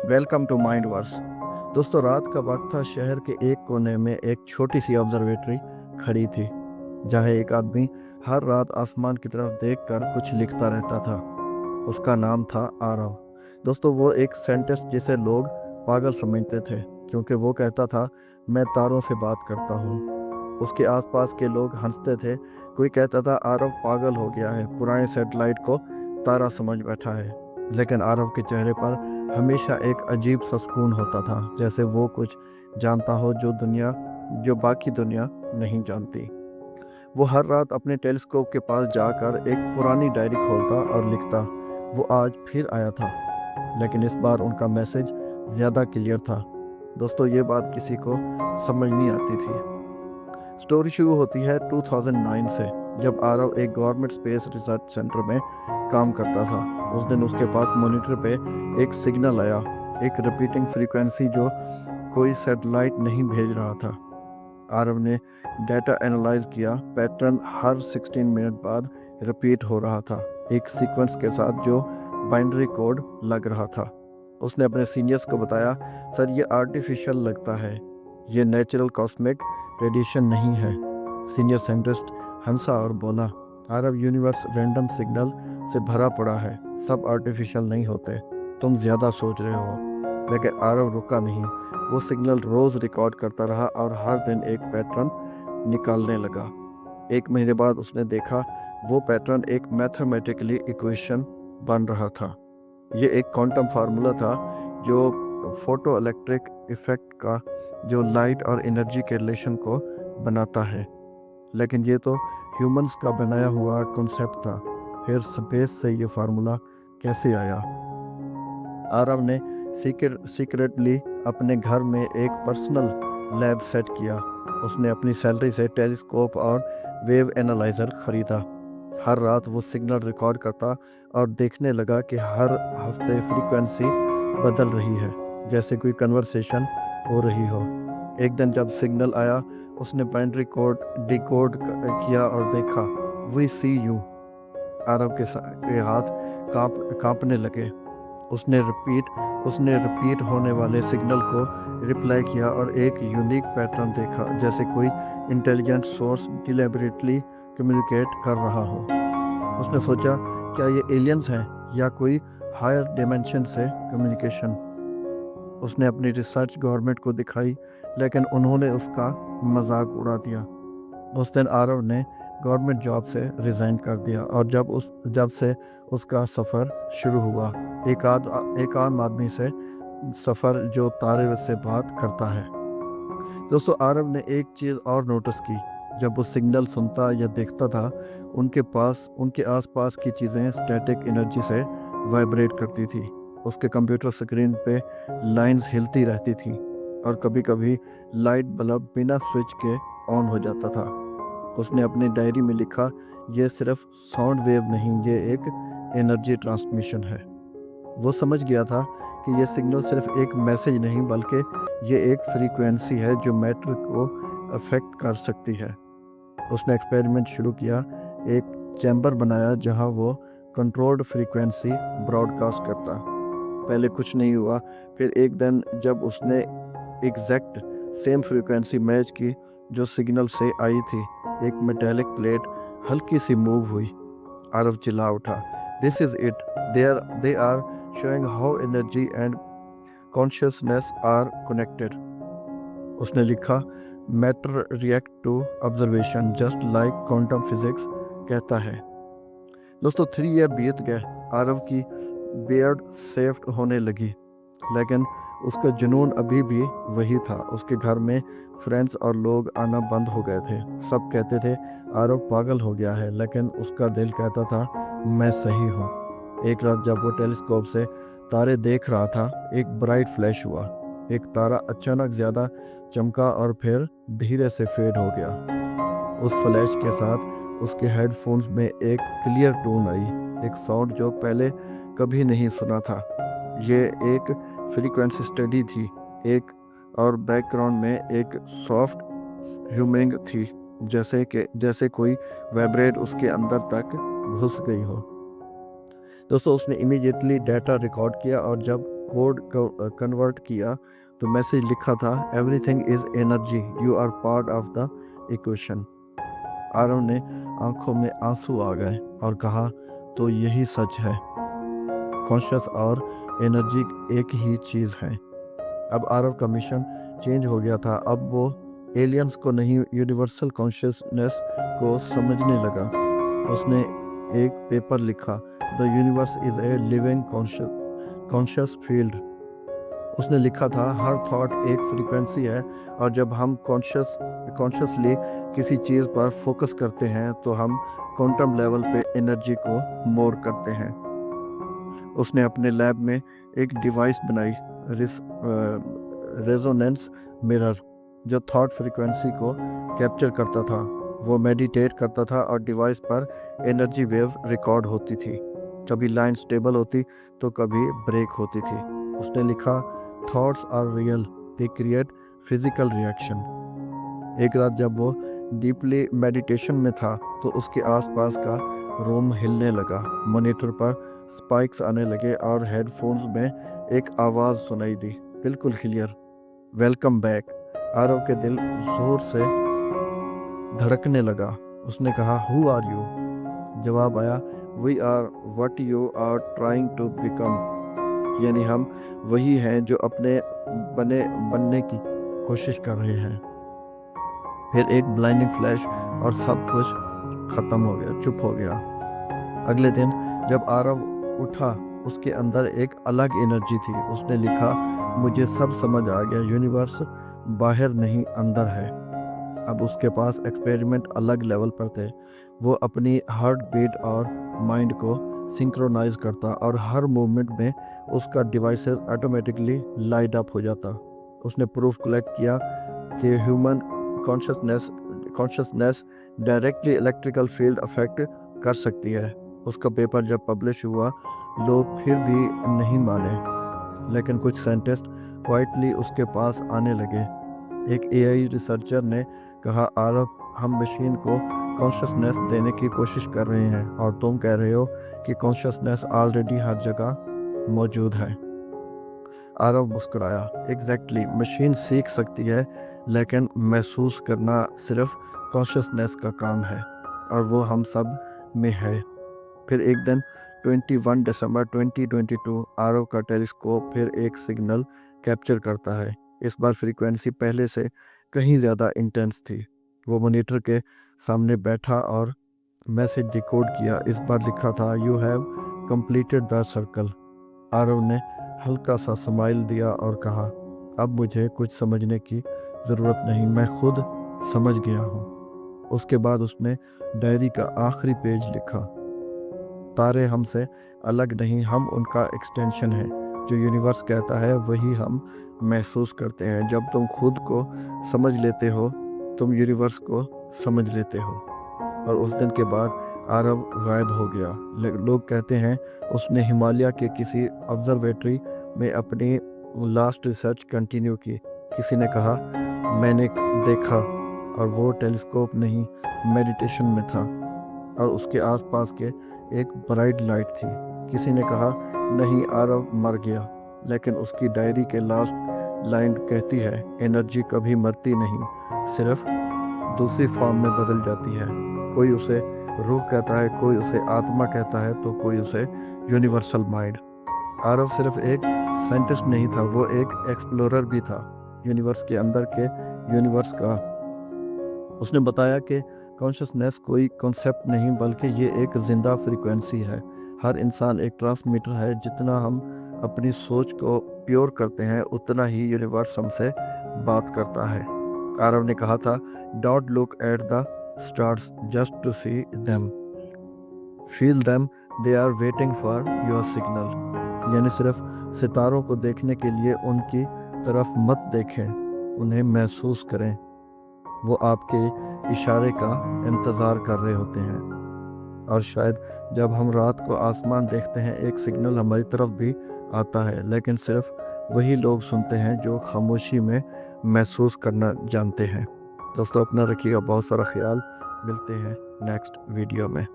Welcome to mind verse. दोस्तों, रात का वक्त था। शहर के एक कोने में एक छोटी सी ऑब्जर्वेटरी खड़ी थी, जहाँ एक आदमी हर रात आसमान की तरफ देखकर कुछ लिखता रहता था। उसका नाम था आरव। दोस्तों, वो एक साइंटिस्ट जिसे लोग पागल समझते थे, क्योंकि वो कहता था, मैं तारों से बात करता हूँ। उसके आसपास के लोग हंसते थे। कोई कहता था, आरव पागल हो गया है, पुराने सैटेलाइट को तारा समझ बैठा है। लेकिन आरव के चेहरे पर हमेशा एक अजीब सा सुकून होता था, जैसे वो कुछ जानता हो जो बाकी दुनिया नहीं जानती। वो हर रात अपने टेलीस्कोप के पास जाकर एक पुरानी डायरी खोलता और लिखता। वो आज फिर आया था, लेकिन इस बार उनका मैसेज ज़्यादा क्लियर था। दोस्तों, ये बात किसी को समझ नहीं आती थी। स्टोरी शुरू होती है 2009 से, जब आरव एक गवर्नमेंट स्पेस रिसर्च सेंटर में काम करता था। उस दिन उसके पास मॉनिटर पे एक सिग्नल आया, एक रिपीटिंग फ्रीक्वेंसी जो कोई सैटेलाइट नहीं भेज रहा था। आरव ने डाटा एनालाइज किया। पैटर्न हर 16 मिनट बाद रिपीट हो रहा था, एक सीक्वेंस के साथ जो बाइनरी कोड लग रहा था। उसने अपने सीनियर्स को बताया, सर, ये आर्टिफिशियल लगता है, ये नेचुरल कॉस्मिक रेडिएशन नहीं है। सीनियर साइंटिस्ट हंसा और बोला, आरव, यूनिवर्स रैंडम सिग्नल से भरा पड़ा है, सब आर्टिफिशियल नहीं होते, तुम ज़्यादा सोच रहे हो। लेकिन आरव रुका नहीं। वो सिग्नल रोज़ रिकॉर्ड करता रहा और हर दिन एक पैटर्न निकालने लगा। 1 महीने बाद उसने देखा, वो पैटर्न एक मैथमेटिकली इक्वेशन बन रहा था। ये एक क्वांटम फार्मूला था जो फोटो इलेक्ट्रिक इफेक्ट का, जो लाइट और एनर्जी के रिलेशन को बनाता है। लेकिन ये तो ह्यूमंस का बनाया हुआ कॉन्सेप्ट था, फिर स्पेस से ये फार्मूला कैसे आया? आरव ने सीक्रेटली अपने घर में एक पर्सनल लैब सेट किया। उसने अपनी सैलरी से टेलीस्कोप और वेव एनालाइजर खरीदा। हर रात वो सिग्नल रिकॉर्ड करता और देखने लगा कि हर हफ्ते फ्रीक्वेंसी बदल रही है, जैसे कोई कन्वर्सेशन हो रही हो। एक दिन जब सिग्नल आया, उसने बाइनरी कोड डिकोड किया और देखा, वी सी यू। आरव के हाथ कांपने लगे। उसने रिपीट होने वाले सिग्नल को रिप्लाई किया और एक यूनिक पैटर्न देखा, जैसे कोई इंटेलिजेंट सोर्स डिलिबरेटली कम्युनिकेट कर रहा हो। उसने सोचा, क्या ये एलियंस हैं या कोई हायर डिमेंशन से कम्युनिकेशन? उसने अपनी रिसर्च गवर्नमेंट को दिखाई, लेकिन उन्होंने उसका मजाक उड़ा दिया। उस दिन आरव ने गवर्नमेंट जॉब से रिज़ाइन कर दिया और जब से उसका सफ़र शुरू हुआ, एक आम आदमी से सफ़र जो तारे से बात करता है। दोस्तों, आरव ने एक चीज़ और नोटिस की। जब वो सिग्नल सुनता या देखता था, उनके आसपास की चीज़ें स्टैटिक एनर्जी से वाइब्रेट करती थी। उसके कंप्यूटर स्क्रीन पे लाइंस हिलती रहती थी और कभी-कभी लाइट बल्ब बिना स्विच के ऑन हो जाता था। उसने अपनी डायरी में लिखा, ये सिर्फ साउंड वेव नहीं, ये एक एनर्जी ट्रांसमिशन है। वो समझ गया था कि ये सिग्नल सिर्फ एक मैसेज नहीं, बल्कि ये एक फ्रीक्वेंसी है जो मैटर को अफेक्ट कर सकती है। उसने एक्सपेरिमेंट शुरू किया, एक चैम्बर बनाया जहां वो कंट्रोल्ड फ्रीक्वेंसी ब्रॉडकास्ट करता। पहले कुछ नहीं हुआ। फिर एक दिन जब उसने एग्जैक्ट सेम फ्रीक्वेंसी मैच की जो सिग्नल से आई थी, एक मेटेलिक प्लेट हल्की सी मूव हुई। आरव चिल्ला उठा, this is it, they are showing how energy and consciousness are connected. उसने लिखा, matter react to observation just like quantum physics कहता है। दोस्तों, 3 ईयर बीत गए। आरव की बियर्ड सेफ्ट होने लगी, लेकिन उसका जुनून अभी भी वही था। उसके घर में फ्रेंड्स और लोग आना बंद हो गए थे। सब कहते थे, आरव पागल हो गया है, लेकिन उसका दिल कहता था, मैं सही हूँ। एक रात जब वो टेलीस्कोप से तारे देख रहा था, एक ब्राइट फ्लैश हुआ। एक तारा अचानक ज़्यादा चमका और फिर धीरे से फेड हो गया। उस फ्लैश के साथ उसके हेडफोन्स में एक क्लियर टोन आई, एक साउंड जो पहले कभी नहीं सुना था। ये एक फ्रीक्वेंसी स्टडी थी, एक और बैकग्राउंड में एक सॉफ्ट ह्यूमिंग थी, जैसे कोई वाइब्रेट उसके अंदर तक घुस गई हो। दोस्तों, उसने इमीडिएटली डाटा रिकॉर्ड किया और जब कोड कन्वर्ट किया तो मैसेज लिखा था, everything is energy, you are part of the equation. Aarav ने आंखों में आंसू आ गए और कहा, तो यही सच है, कॉन्शियस और एनर्जी एक ही चीज़ है। अब आरव का मिशन चेंज हो गया था। अब वो एलियंस को नहीं, यूनिवर्सल कॉन्शियसनेस को समझने लगा। उसने एक पेपर लिखा, the universe is a living conscious field. उसने लिखा था, हर थॉट एक फ्रीक्वेंसी है और जब हम कॉन्शियसली किसी चीज़ पर फोकस करते हैं तो हम क्वांटम लेवल पे एनर्जी को मोर करते हैं। उसने अपने लैब में एक डिवाइस बनाई, रेजोनेंस मिरर, जो थॉट फ्रीक्वेंसी को कैप्चर करता था। वो मेडिटेट करता था और डिवाइस पर एनर्जी वेव रिकॉर्ड होती थी। कभी लाइन स्टेबल होती तो कभी ब्रेक होती थी। उसने लिखा, thoughts are real, they create physical reaction. एक रात जब वो डीपली मेडिटेशन में था तो उसके आसपास का रूम हिलने लगा। मॉनिटर पर स्पाइक्स आने लगे और हेडफोन्स में एक आवाज़ सुनाई दी, बिल्कुल क्लियर, वेलकम बैक। आरव के दिल जोर से धड़कने लगा। उसने कहा, हु आर यू? जवाब आया, we are what you are trying to become, यानी हम वही हैं जो अपने बनने की कोशिश कर रहे हैं। फिर एक ब्लाइंडिंग फ्लैश और सब कुछ खत्म हो गया, चुप हो गया। अगले दिन जब आरव उठा, उसके अंदर एक अलग एनर्जी थी। उसने लिखा, मुझे सब समझ आ गया, यूनिवर्स बाहर नहीं अंदर है। अब उसके पास एक्सपेरिमेंट अलग लेवल पर थे। वो अपनी हार्ट बीट और माइंड को सिंक्रोनाइज करता और हर मूवमेंट में उसका डिवाइसेस ऑटोमेटिकली लाइट अप हो जाता। उसने प्रूफ कलेक्ट किया कि human consciousness directly electrical field affect कर सकती है। उसका पेपर जब पब्लिश हुआ, लोग फिर भी नहीं माने, लेकिन कुछ साइंटिस्ट क्वाइटली उसके पास आने लगे। एक एआई रिसर्चर ने कहा, आरव, हम मशीन को कॉन्शियसनेस देने की कोशिश कर रहे हैं और तुम कह रहे हो कि कॉन्शियसनेस ऑलरेडी हर जगह मौजूद है। आरव मुस्कुराया, एग्जैक्टली, मशीन सीख सकती है लेकिन महसूस करना सिर्फ कॉन्शियसनेस का काम है और वो हम सब में है। फिर एक दिन 21 दिसंबर 2022 आरव का टेलीस्कोप फिर एक सिग्नल कैप्चर करता है। इस बार फ्रीक्वेंसी पहले से कहीं ज़्यादा इंटेंस थी। वो मॉनिटर के सामने बैठा और मैसेज डिकोड किया। इस बार लिखा था, you have completed the circle. Aarav ने हल्का सा स्माइल दिया और कहा, अब मुझे कुछ समझने की ज़रूरत नहीं, मैं खुद समझ गया हूँ। उसके बाद उसने डायरी का आखिरी पेज लिखा, तारे हमसे अलग नहीं, हम उनका एक्सटेंशन है। जो यूनिवर्स कहता है वही हम महसूस करते हैं। जब तुम खुद को समझ लेते हो, तुम यूनिवर्स को समझ लेते हो। और उस दिन के बाद आरव गायब हो गया। लोग कहते हैं उसने हिमालय के किसी ऑब्जर्वेटरी में अपनी लास्ट रिसर्च कंटिन्यू की। किसी ने कहा, मैंने देखा, और वो टेलीस्कोप नहीं, मेडिटेशन में था और उसके आसपास के एक ब्राइट लाइट थी। किसी ने कहा, नहीं, आरव मर गया, लेकिन उसकी डायरी के लास्ट लाइन कहती है, एनर्जी कभी मरती नहीं, सिर्फ दूसरी फॉर्म में बदल जाती है। कोई उसे रूह कहता है, कोई उसे आत्मा कहता है, तो कोई उसे यूनिवर्सल माइंड। आरव सिर्फ एक साइंटिस्ट नहीं था, वो एक एक्सप्लोरर भी था, यूनिवर्स के अंदर के यूनिवर्स का। उसने बताया कि कॉन्शियसनेस कोई कॉन्सेप्ट नहीं, बल्कि ये एक जिंदा फ्रीक्वेंसी है। हर इंसान एक ट्रांसमीटर है। जितना हम अपनी सोच को प्योर करते हैं, उतना ही यूनिवर्स हमसे बात करता है। आरव ने कहा था, don't look at the stars just to see them, feel them, they are waiting for your signal. यानी सिर्फ सितारों को देखने के लिए उनकी तरफ मत देखें, उन्हें महसूस करें। वो आपके इशारे का इंतज़ार कर रहे होते हैं। और शायद जब हम रात को आसमान देखते हैं, एक सिग्नल हमारी तरफ भी आता है, लेकिन सिर्फ वही लोग सुनते हैं जो खामोशी में महसूस करना जानते हैं। दोस्तों, अपना रखिएगा बहुत सारा ख्याल। मिलते हैं नेक्स्ट वीडियो में।